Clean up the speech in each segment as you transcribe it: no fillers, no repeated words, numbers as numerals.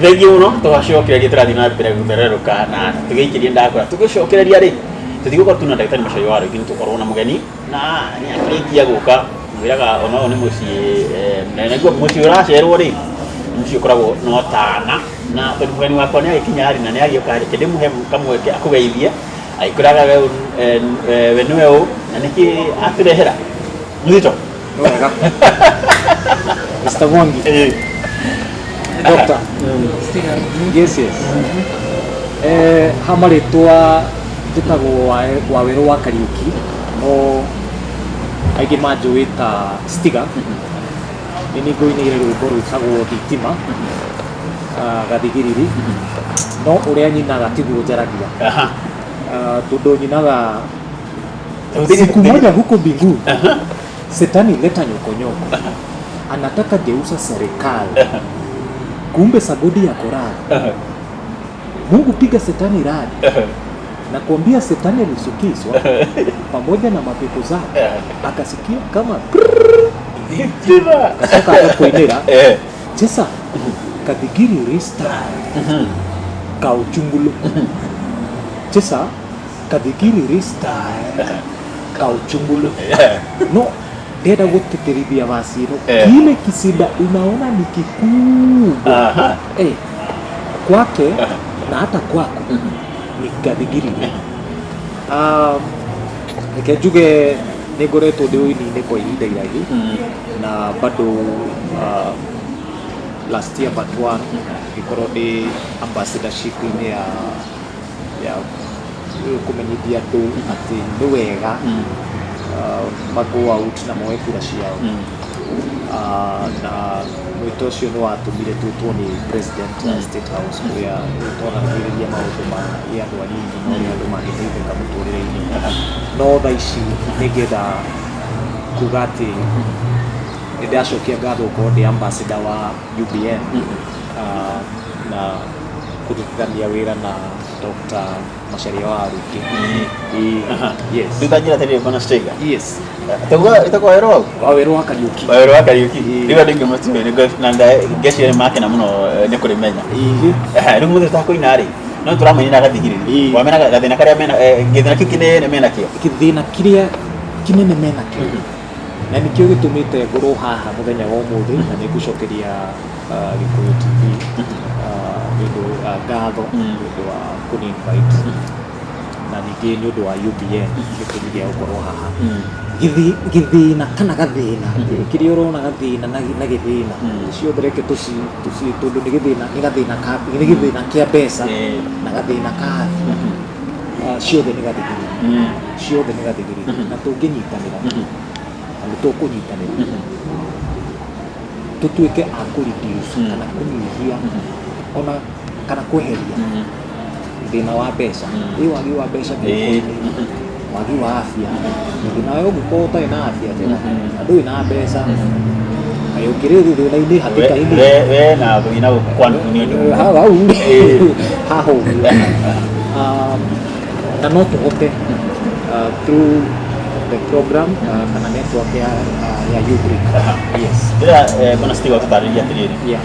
thegi uno tugacokera gitirathi na mbere guthererũka na tugiikirie ndakora tugicokereria ri tutigukorwo tuna ndagĩtarĩ Macharia wa rĩngĩ nĩtũkorwo na mũgeni na nĩakĩrĩkia gũka mwĩraga ona nĩ mũciĩ na nĩguo mũciĩ ũracerwo rĩ mũciĩ ũkoragwo no tana na tondũ mũgeni wakwa nĩagĩkinya rĩ na nĩagĩũka rĩ kĩndĩmũhe kamweke akũgeithie aikũraga we nĩwe ũ na nĩkĩ atũrehera Mzito wega Mr. Mwangi Doctor yes hamaritwa tutagwo wa wero wa Kariuki no aingĩ manjũĩta Stiga nĩ ngũinĩire rwĩmbo rwĩtagwo Thitima gathigiriri no ũrĩa nyinaga tiguo njaragia tondũ nyinaga siku moja huko mbinguni Shetani leta nyokonyoko anataka geuza serikali kumbe sabodi ya Korani Mungu piga Shetani radi na kuambia Shetani alisukizwa pamoja na mapepo zake akasikia kama kasaka kuinera sasa kathigiri restyle ka uchungulu sasa kathigiri restyle ka uchungulu no ndenda gũtĩtĩrithia Wasiro kile kisida unaona ni kikubwa kwake na hata kwako ni gathigiri njuge nĩngoretwo ndĩ ũini-inĩ kwa ihinda iraihu na bado last year but one ngĩkorwo ndĩ ambassadorship-inĩ ya kũmenyithia andũ atĩ nĩ wega go out na moe kura ciao na mwĩto ũcio nĩ watũmire twĩtwo nĩ president State House kũrĩa twaragĩrĩria maũndũ ma andũ anini na ũrĩa andũ mangĩteithĩka mũtũrĩre-inĩ no thaa ici nĩgetha kuga atĩ nĩndacokia ngatho gũkorwo ndĩ ambassador wa UBN na kũrutithania wĩra na Dr. Macharia wa Rĩngĩ yes tutanjira tena bwana Stiga yes itakuwa wero wa Kariuki ndiba ndinge mutwe na ngeci make na muno nĩ kũrĩmenya rĩu mũthĩ takoina rĩ no tũramenya gathigirĩ wamena gathĩna karĩa mena gĩthĩna kĩu kĩnene mena kĩo gĩthĩna kĩrĩa kĩnene mena kĩo na nĩkĩo gĩtũmĩte ngorwo haha mũthenya wa ũmũthĩ na nĩngũcokeria Gĩkũyũ TV ngatho nĩũndũ wa kũninvite na ningĩ nĩ ũndũ wa UBN gĩtũmi gĩa gũkorwo haha gĩthĩna kana gathĩna kĩrĩa ũrona gathĩna na gĩthĩna ciothe reke tondũ nĩ gĩthĩna kĩa mbeca na gathĩna ka ciothe nĩ gathigirĩ na tũngĩnyitanĩra na nĩtũkũnyitanĩra tũtuĩke a kũreduce kana kũnyihia ona kana kweheria thĩna wa mbeca wagi wa mbeca wagi wa afya thĩna wa ũngĩkorwo ũtarĩ na afya njega na ndũrĩ na mbeca ũkĩrĩ thĩna-inĩ hatĩka-inĩ we na thĩna kwanu nĩ ũndũ hau na no tũhote through the program kana network ya UBRIC yes bwana Stiga tũtarĩria atĩrĩrĩ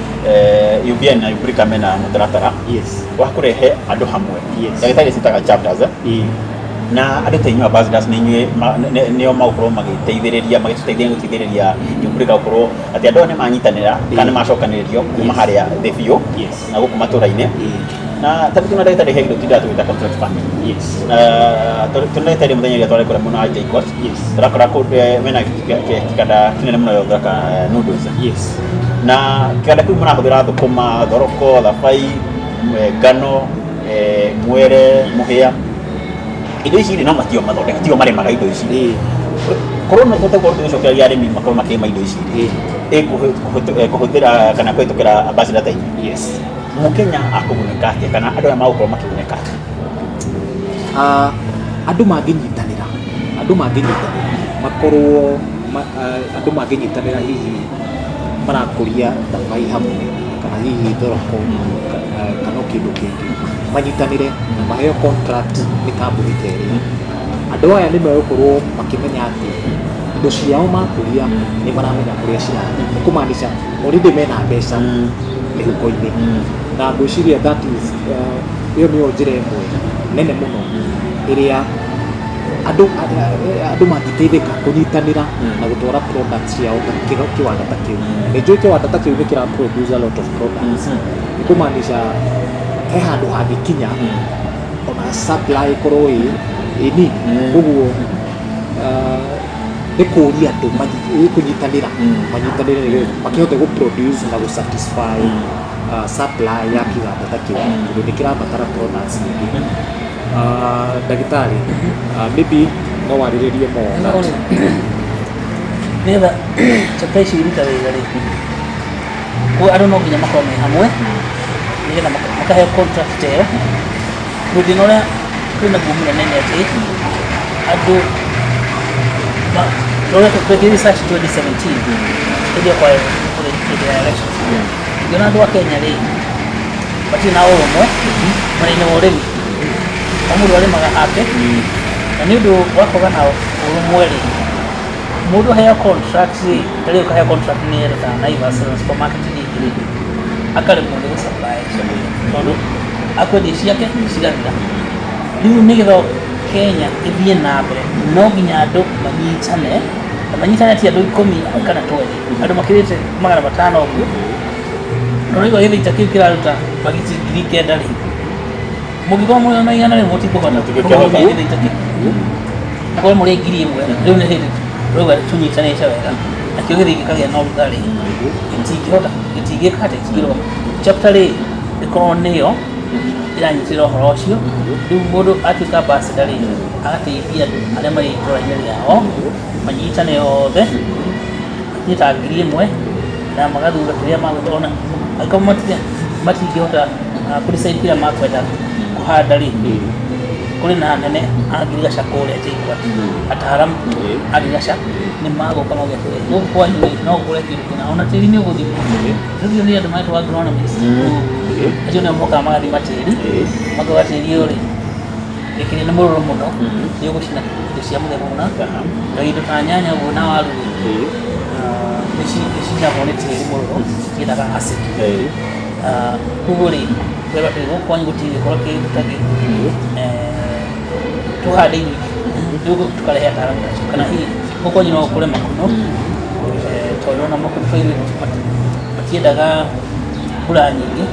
UBN na UBRIC mena mũtaratara yes wa kũrehe andũ hamwe yes citaga chapters na andũ ta inyuĩ ambassadors nĩ inyuĩ nĩo magũkorwo magĩtũteithia gũteithĩrĩria UBRIC gũkorwo atĩ andũ nĩ manyitanĩra kana macokanĩrĩrio kuma harĩa thĩ biũ na gũkũ matũũra-inĩ na tabu tuna ndagĩtarĩ he indo tinda twĩta contract farming yes tuna ndagĩtarĩ mũthenya ũrĩa twarekora mũno wa JKUAT tũrakora mena kĩganda kĩnene mũno gĩa gũthondeka noodles yes na kĩganda kĩu mũrahũthĩra thũkũma thoroko thabai ngano mwere mũhĩa indo ici no matio mathondeka tio marĩmaga indo ici korwo no tũtegwo tũcokeria arĩmi makorwo makĩrĩma indo ici kũhũthĩra kana kũhĩtũkĩra ambassador ta inyuĩ yes Mũkenya akũgunĩka atĩa kana andũ aya magũkorwo makĩgunĩka atĩa andũ mangĩnyitanĩra makorwo andũ mangĩnyitanĩra hihi marakũria thabai hamwe kana hihi thoroko kana kĩndũ kĩngĩ manyitanĩre maheo contract nĩ kambuni ta ĩrĩa andũ aya nĩ megũkorwo makĩmenya atĩ indo ciao makuria nĩ maramenya kũrĩa cirathiĩ nĩ kũmaanisha already mena mbeca mĩhuko-inĩ na ngwĩciria that is ĩyo nĩyo njĩra ĩmwe nene mũno ĩrĩa andũ mangĩteithĩka kũnyitanĩra na gũtwara products ciao kĩwanda ta kĩu. Nĩ njũĩ kĩwanda ta kĩu nĩ kĩra produce a lot of products nĩ kũmaanisha he handũ hangĩkinya ona supply ĩkorwo ĩ nini ũguo nĩ kũria andũ kũnyitanĩra manyitanĩre makĩhote gũ-produce na gũ-satisfy supply ya kĩwanda ta kĩu tondũ nĩ kĩrabatara products nyingĩ. Ndagĩtarĩ maybe no warĩrĩrie mo nĩgetha chapter ici iruta wĩra rĩ andũ no nginya makorwo me hamwe nĩgetha makaheo contract ĩyo. Thĩna ũrĩa twĩnaguo mũnene nĩ atĩ andũ twekire research 2017 hĩndĩ ĩyo kwarĩ hĩndĩ ya elections ngĩona andũ a Kenya rĩ matirĩ na ũrũmwe mwena-inĩ wa ũrĩmi, o mũndũ arĩmaga hake na nĩ ũndũ wa kwaga na ũrũmwe rĩ mũndũ aheo contract rĩ ta rĩu kaheo contract nĩ ta Naivas supermarket rĩ akaremwo nĩ gũ-supply tondũ akwendia ciake cigathira. Rĩu nĩgetha Kenya ĩthiĩ na mbere no nginya andũ manyitane ti andũ 10 kana 20 andũ makĩrĩte 500 ũguo rĩu gĩthĩita kĩu kĩraruta bagiti 9,000 rĩ mũngĩkorwo mũrĩ na igana rĩmwe mũtikũhota gĩthĩita kĩu akorwo mũrĩ 1,000 rĩu nĩ hĩndĩ rauga tũnyitanĩte wega nakĩo gĩthĩi gĩkagĩa na ũrugarĩ gĩtingĩka atĩ gĩtingĩrũgama. Chapter rĩ ĩkorwo nĩyo ĩranyitĩrĩra ũhoro ũcio rĩu mũndũ atuĩka ambassador rĩ agateithia andũ arĩa marĩ itũra-inĩ rĩao manyitane othe nĩ ta 1,000 na magathura kĩrĩa magũtona angĩkorwo matingĩhota kũdecide kĩrĩa makwenda kũhanda rĩ kũrĩ na nene a ngirigaca kũrĩa JKUAT ataaramu a ngirigaca nĩ magũka magĩtũre gũkũ kwanyu no ũgũre kĩndũ kĩna ona tĩri nĩ ũgũthimwo rĩu nĩ andũ maitwo agronomist acio nĩo mokaga magathima tĩri makauga tĩri ũyũ rĩ gĩkĩrĩ nĩ mũrũrũ mũno nĩ ũgũcina indo cia mũthemba mũna na indo ta nyanya ũguo na waru nĩ cicinagwo nĩ tĩri mũrũrũ ciĩtaga acid. Koguo rĩ wega tĩri gũkũ kwanyu gũtigĩkorwo kĩndũ ta gĩkĩ tũhande irio ingĩ rĩu tũkarehe ataaramu acio kana hihi gũkũ kwanyu no ũkũre makunũ tondũ ona makunũ matiendaga mbura nyingĩ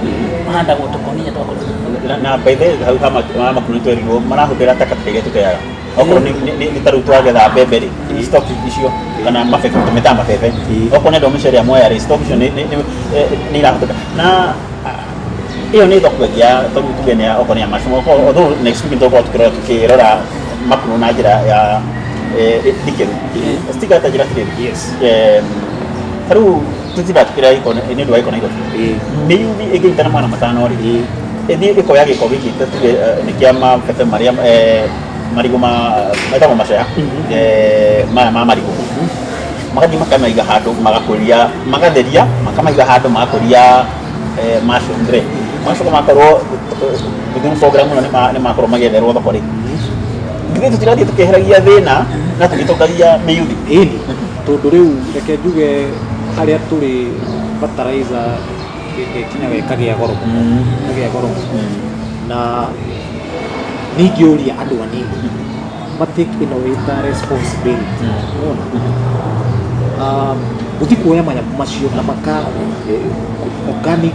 mahandagwo tũkonia twakũrĩa na by the way hau ha makunũ twerirwo marahũthĩra takataka iria tũteaga okorwo nĩ ta rĩu twagetha mbembe rĩ stock icio kana mabebe tũmĩtaga mabebe okorwo nĩ andũ mĩcere amwe rĩ stock icio nĩ irahũthĩka na ĩyo nĩ thoko ĩngĩ tuge nĩ okorwo nĩ ya macumu although next week nĩtũgũkorwo tukĩrora makunũ na njĩra ya ndikĩru stiga ta njĩra tirĩ ta rĩu tũtiratukĩra nĩ ũndũ wa iko Nairobi mĩyuthi ĩngĩnyitana mwana matano rĩ ĩthiĩ ĩkoya gĩko gĩkĩ tuge nĩ kĩa mabebe marĩa marigũ metagwo macea maya ma marigũ magathiĩ makamaiga handũ magakũria magatheria makamaiga handũ magakũria mushroom macoka makorwo within program ĩno nĩ makorwo magĩetherwo thoko rĩ ithuĩ tũtirathiĩ tũkĩeheragia thĩna na tũgĩtongagia mĩyuthi ĩni tondũ rĩu reke njuge harĩa tũrĩ fertilizer gĩkinyaga ĩkagĩa goro na ningĩ ũria andũ anini matake ĩno ĩta responsibility gũthiĩ kuoya manyamũ macio na maka organic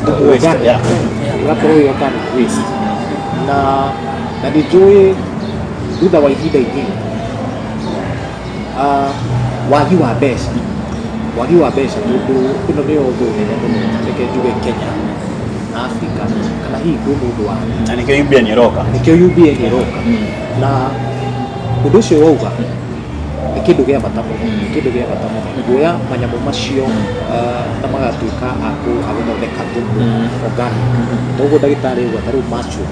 ĩgakorwo ĩ organic waste na nĩ njũĩ thutha wa ihinda inini wagi wa mbeca tondũ ĩno nĩyo thũ nene mũno reke njuge Kenya na Africa kana hihi kwĩ mũndũ wa na nĩkĩo UBA nĩ ĩroka na ũndũ ũcio wauga nĩ kĩndũ gĩa bata mũno kuoya manyamũ macio na magatuĩka a gũthondeka thumu organic toguo ndagĩtarĩ uga ta rĩu mushroom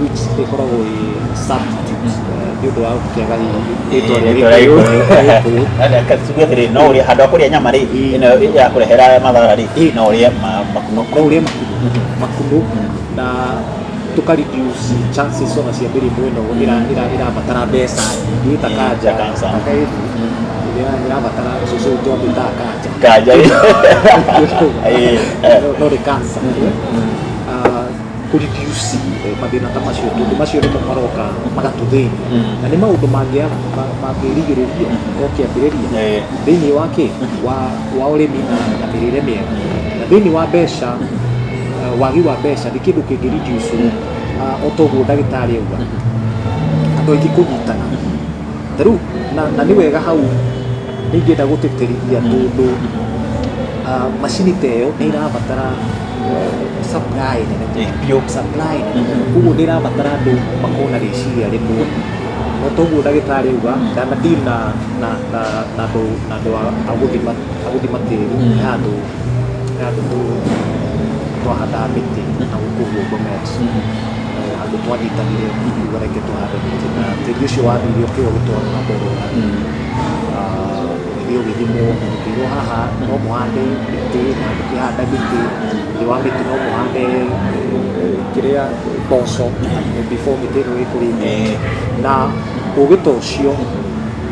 which ĩkoragwo ĩ substitute nĩ ũndũ wa gũkĩaga rĩtwa rĩa tuge atĩrĩ no ũrĩa handũ ha kũrĩa nyama rĩ ĩno ya kũrehera mathara rĩ no ũrĩa makunũ makunũ na tuka reduce chances ona cia mĩrimũ ĩno ĩrabatara mbeca ita kanja ĩrabatara cũcũ John ta kanja no nĩ cancer ku reduce mathĩna ta macio tondũ macio nĩmo maroka magatũthĩnia na nĩ maũndũ mangĩrigĩrĩrio o kĩambĩrĩria thĩinĩ wa ũrĩmi na mĩrĩre mĩega na thĩinĩ wa mbeca wagi wa mbeca nĩ kĩndũ kĩngĩ reduce o toguo ndagĩtarĩ auga andũ aingĩ kũnyitana ta rĩu na nĩ wega hau nĩ ingĩenda gũtĩtĩrithia tondũ macini ta ĩyo nĩ ĩrabatara supply koguo nĩ ĩrabatara andũ makorwo na rĩciria rĩmwe no toguo ndagĩtarĩ auga ndanathiĩ na andũ a gũthima tĩri handũ twahanda mĩtĩ na gũkũ Bomet handũ twanyitanire reke tũhande mĩtĩ na tĩri ũcio wathire ũkĩo gũtwarwo na mbere ũgĩthimwo haha no mũhande mĩtĩ na mũkĩhanda mĩtĩ thĩ wa mĩtĩ no mũhande kĩrĩa mboco before mĩtĩ ĩno ĩkũrĩte na ũgĩ ta ũcio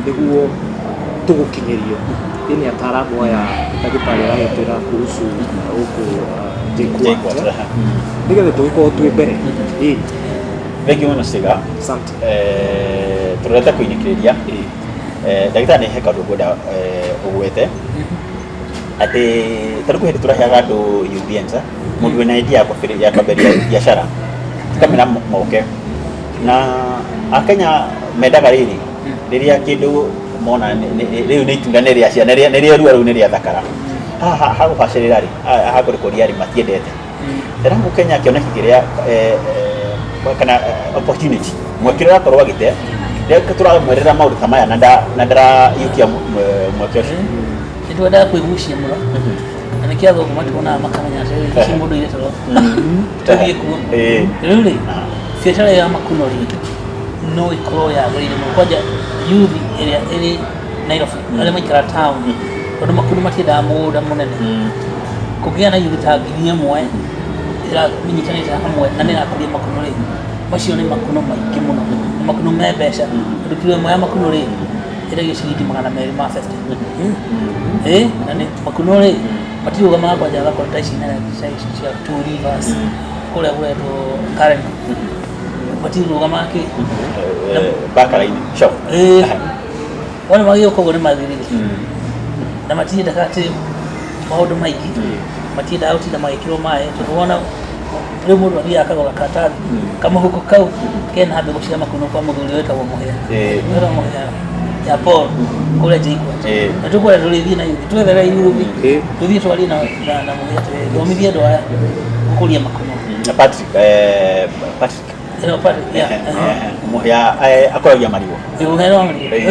nĩguo tũgũkinyĩrio ini ataaramu aya ndagĩtarĩ aragĩtwĩra kuhusu gũkũ JKUAT nĩgetha tũgĩkorwo twĩ mbere thengi mũno Ciga tũrenda kũinĩkĩrĩria ndagĩtarĩ he kaũndũ ngwenda ũgwete atĩ tarĩu hĩndĩ tũraheaga andũ UBNs mũndũ wĩna idea ya kwambĩrĩria biacara tũkamena moke na Akenya mendaga rĩrĩa kĩndũ mona rĩu nĩ itunda nĩ rĩa ciana nĩrĩa rua rĩu nĩ rĩa thakara haha hagũbacĩrĩra rĩ hagũrĩkũria rĩ matiendete tena Mũkenya akĩona kĩrĩa kana opportunity mwekĩrĩra akorwo agĩte rĩrĩa tũramwerera maũndũ ta maya na ndarayũkia mweke ũcio nĩtwendaga kwĩgucia mũno na nĩkĩo athũngũ matuonaga makamenya atĩ ici mũndũ irĩ toro tũthiĩ kuo rĩu rĩ biacara ya makuno rĩ no ĩkorwo yagĩrĩire mũno kwanja youth ĩrĩa ĩrĩ Nairobi arĩa maikara town tondũ makuno matiendaga mũgũnda mũnene kũgĩa na youth ta 1,000 ĩranyitanĩte hamwe na nĩ ĩrakũria makuno rĩ macio nĩ makuno maingĩ mũno makuno me mbeca tondũ kilo ĩmwe ya makuno rĩ ĩragio ciringi 250 na nĩ makuno rĩ matirũgamaga kwanja thakora ta ici cia Two Rivers kũrĩa gwetwo Karen matirũgamaga kĩ bakaraini shop wale magĩũka ũguo nĩ mathirire na matiendaga atĩ maũndũ maingĩ matiendaga gũtinda magĩkĩrwo maĩ tondũ wona rĩu mũndũ athiaga akagũra karatathi kamũhuko kau kena mbegũ cia makuno kwa mũthuri wetagwo mũhĩa ya Paul kũrĩa JKUAT na tũkwenda tũrĩthiĩ na yuthi twethere yuthi tũthiĩ twarie na mũhĩa thomithie andũ aya gũkũria makuno Patrick mũhĩa akoragia marigũ ũyũ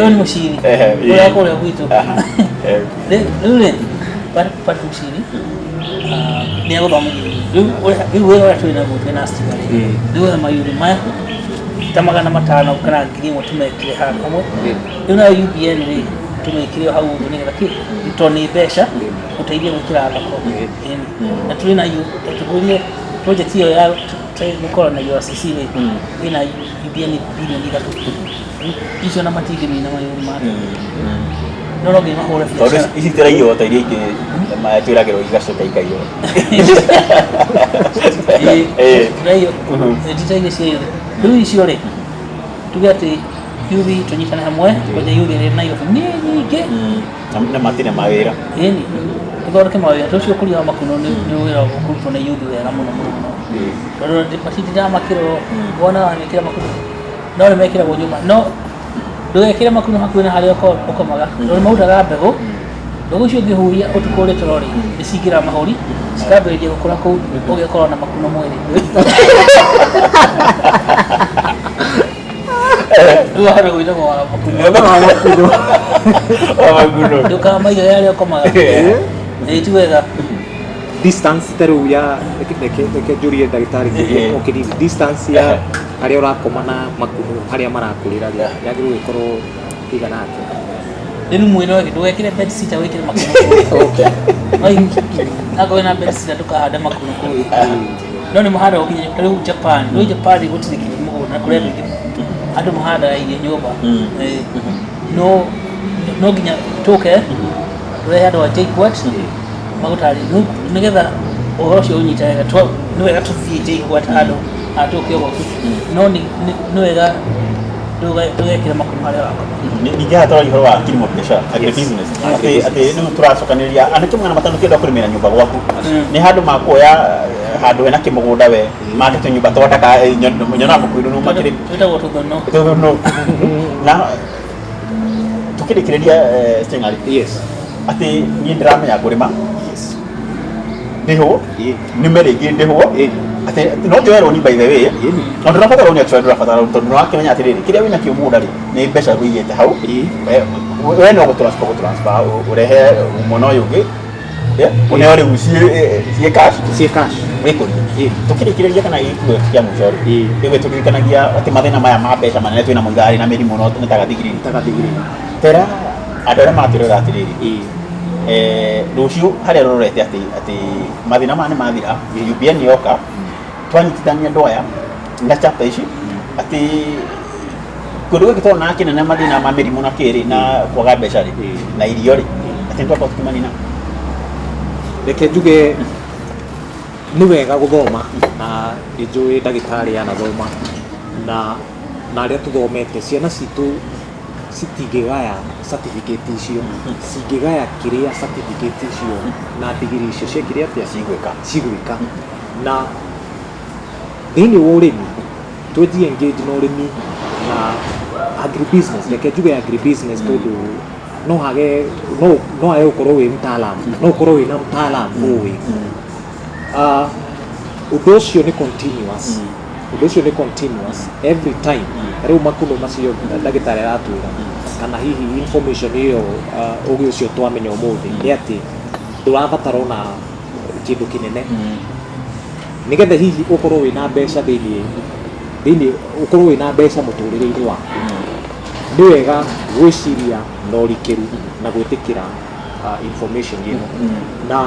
nĩ mũciri ũrĩa kũrĩa gwitũ rĩu rĩ Patrick mũciri nĩ agũthomithia rĩu wĩra twĩ naguo twĩna Ciga rĩu wetha mayuthi maya ta 500 kana 1,000 tumekire handũ hamwe rĩu nayo UBN rĩ tumekire hau ũguo nĩgetha tondũ nĩ mbeca ũteithie gwĩkĩra thoko na tũrĩ na tũtũgũrie project ĩyo ya gũkorwo na URCC rĩ ĩna UBN bilioni 3 icio na matingĩnina mayuthi maya no no ngĩmahũre biacara ici tĩraiywo ta iria ingĩ twĩragĩrwo igacoka ikaiywo tũraiywo tũtaigĩ cia yuthi rĩu icio rĩ tuge atĩ yuthi tũnyitane hamwe kwanja yuthi ĩrĩ Nairobi nĩ nyingĩ na matirĩ mawĩra ĩni tũthondeke mawĩra tũcio ũkũria wa makuno nĩ wĩra ũkũrutwo nĩ yuthi wega mũno tondũ matindiramakĩrwo wona wamekĩra makuno no nĩmekĩragwo nyũmba no ndũgekĩre makuno hakuhĩ na harĩa ũkomaga tondũ mautaga mbegũ icio ũngĩhuria ũtukũ ũrĩ toro rĩ nĩcingĩra mahũri cikambĩrĩria gũkũra kũu ũgĩkorwo na makuno mwĩrĩ rĩu wahota gwĩtagwo wa makuno ndũkamaiga harĩa ũkomaga ti wega distance ta rĩu ya reke njũrie ndagĩtarĩ ũkĩnini distance ya harĩa ũrakoma na makuno harĩa marakũrĩra yagĩrĩirwo ĩkorwo ĩigana atĩa rĩu mwĩna ndũgekĩre bed sitter wĩkĩre makuno akorwo na bed sitter ndũkahande makuno no nĩ mũhanda ũkinyĩte rĩu Japan no Japan gũtirĩ kĩrimũ na kũrĩa andũ mũhanda irio nyũmba no nginya tũke tũrehe andũ a JKUAT magũtarĩ nĩgetha ũhoro ũcio ũnyitega nĩ wega tũthiĩ JKUAT handũ atũke ũguo no nĩ wega tũgekĩra makũmbĩ harĩa wakoma ningĩ hatwara ihoro wa kilimo biashara agribusiness atĩ nĩ tũracokanĩrĩria anake mwana matano kĩenda kũrĩmĩra nyũmba gwaku nĩ handũ makuoya handũ wena kĩmũgũnda we make tũnyũmba twataka nyona mũkwĩru no makĩrĩ twĩtagwo tũthono na tukĩrĩkĩrĩria Steng'ari atĩ niĩ ndĩramenya kũrĩma ndĩhũ nĩmera ingĩ ndĩhũ atĩ no njoerwo ni by the way na ndĩrabatara ũnyua tondũ tondũ nĩ wakĩmenya atĩrĩrĩ kĩrĩa wĩna kĩo mũgũnda rĩ nĩ mbeca wĩigĩte hau we no gũtransfer ũrehe mwena ũyũ ũngĩ ũneo rĩu ciĩ cash wĩkũria tũkĩrĩkĩrĩria kana gĩkuo kĩa mũico rĩ gĩgĩtũririkanagia atĩ mathĩna maya ma mbeca manene twĩna mũigarĩ na mĩrimũ no nĩ ta gathigiriri tera andũ arĩa matwĩrora atĩrĩrĩ rũciũ harĩa rorete atĩ mathĩna maya nĩ mathira UBN yoka twanyitithania andũ aya na chapter ici atĩ kũndũ gũkĩ twana kĩnene mathĩna ma mĩrimũ na kĩrĩ na kwaga mbeca rĩ na irio rĩ atĩ nĩtwakorwo tũkĩmanina reke njuge nĩ wega gũthoma na nĩnjũĩ ndagĩtarĩ anathoma na arĩa tũthomete ciana citũ citingĩgaya certificate icio cingĩgaya kĩrĩa certificate icio na degree icio ciekire atĩa cigwĩka na thĩinĩ wa ũrĩmi twĩji engage na ũrĩmi na agribusiness reke njuge agribusiness tondũ no hage gũkorwo wĩ mtaalamu no ũkorwo wĩna mtaalamu ũĩ ũndũ ũcio nĩ continuous every time rĩu makuno macio ndagĩtarĩ aratwĩra kana hihi information ĩyo ũgĩ ũcio twamenya ũmũthĩ nĩ atĩ ndũrabatara ona kĩndũ kĩnene nĩgetha hihi ũkorwo wĩna mbeca thĩinĩ ũkorwo wĩna mbeca mũtũrĩre-inĩ waku nĩ wega gwĩciria na ũrikĩru na gwĩtĩkĩra information ĩno na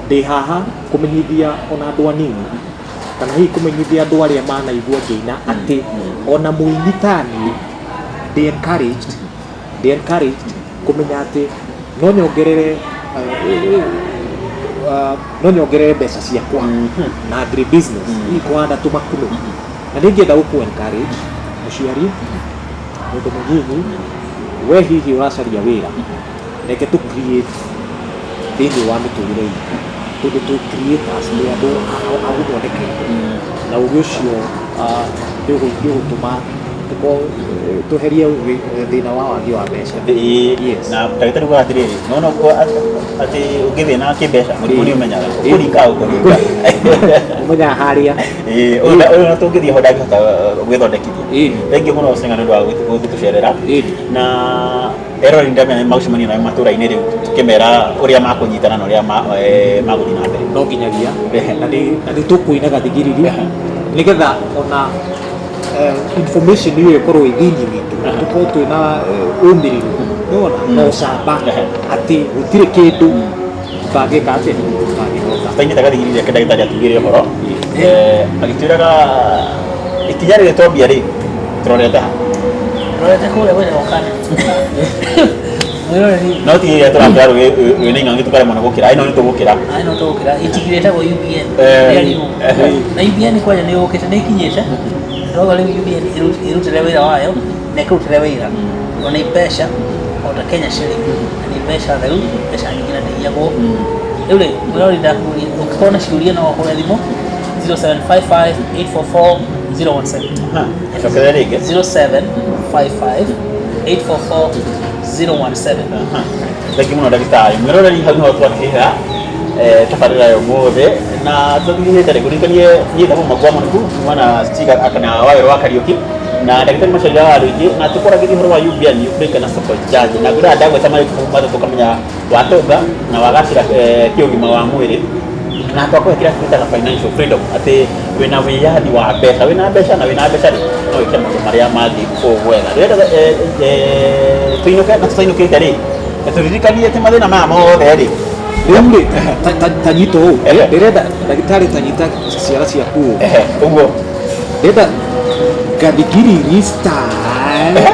ndĩ haha kũmenyithia ona andũ anini kana hihi kũmenyithia andũ arĩa manaigua ngĩina atĩ ona mũini tani ndĩ encouraged kũmenya atĩ no nyongerere mbeca ciakwa na agribusiness hihi kũhanda tũmakuno na nĩngĩenda gũkũ encourage mũciari mũndũ mũnyinyi we hihi ũracaria wĩra reke tũ create thĩinĩ wa mĩtũrĩre itũ tondũ tũ creators nĩ andũ agũthondekete na ũguo ũcio nĩũgũtũma tweherie thĩna wa wagi wa mbeca na ndagĩtarĩ uga atĩrĩrĩ no atĩ ũngĩthĩ na kĩmbeca mũrimũ nĩ ũmenyaga ũkũringa ũmenyaga harĩa ũyũ na tũngĩthiĩ ho ndangĩhota gwĩthondekithia rĩngĩ mũno Steng'ari nĩ ũndũ wa gũtũcerera na erori ndamenya magũcemania nayo matũra-inĩ rĩu tũkĩmera ũrĩa makũnyitana na ũrĩa magũthiĩ na mbere no nginyagia na nĩ tũkũina gathigiriri nĩgetha ona information ĩyo ĩkorwo thĩinĩ witũ tũkorwo twĩna ũmĩrĩru na ũcamba atĩ gũtirĩ kĩndũ tũtangĩka atĩa tũtangĩhota tũtanyita gathigiriri ake ndagĩtarĩ atugĩre ũhoro agĩtwĩraga ikinya rĩrĩ twambia rĩ tũrorete kũrĩa wĩra wakana no ti rĩrĩa tũratwara rwĩna ing'ang'i tũkaremwo na gũkĩra ĩno nĩ tũgũkĩra itigire etagwo UBN na UBN kwanja nĩ yũkĩte nĩ ikinyĩte ndogo rĩu UBN ĩrutĩre wĩra wayo na ĩkĩrutĩre wĩra ona mbeca ota Kenya shilling na nĩ mbeca rĩu mbeca nyingĩ na ndĩiyagwo rĩu rĩ mũrori ndakuria ũngĩkorwo na ciũria no ũhũre thimũ 0755844017 cokerera rĩngĩ 0755844017 thengi mũno ndagĩtarĩ mwĩroreri hau no twakĩra tabarĩra ya ũmũthĩ na tũthigĩte rĩkũrĩkanie nyitamo magwa mũnũku mwana Stiga kana Wawerũ wa Kariũki na ndagĩtarĩ Macharia wa Rũingĩ na tũkoragĩria ũhoro wa UBN Africa na support charge na ngũra ndagweta maũndũ tũkamenya watonga na wagacĩra kĩũgima wa mwĩrĩ na twakwĩkĩra twĩtaga financial freedom atĩ wĩna wĩyathi wa mbeca wĩna mbeca rĩ no wĩke maũndũ marĩa mangĩ wega tũinũke na tũtainũkĩte rĩ tũririkanie atĩ mathĩna maya mothe rĩ rĩu tanyita ũũ ndĩrenda ndagĩtarĩ tanyita ciara ciaku ũũ Ũguo. ndĩrenda gathigiriri style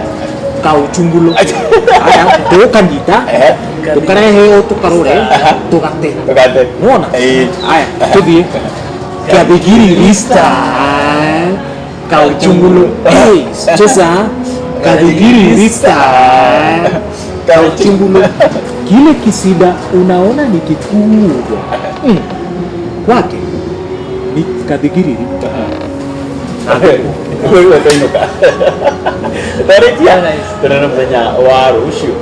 kauchungulo aya tũkanyita tũkarehe o tũkarore tũgate Tũgate. wona aya tũthiĩ gathigiriri style kauchungulo cheza gathigiriri style kauchungulo. Kile kisida unaona ni kikubwa kwake ni gathigiriri. Wewe utainoka. Tarikia. Tuna muthenya wa rũciũ.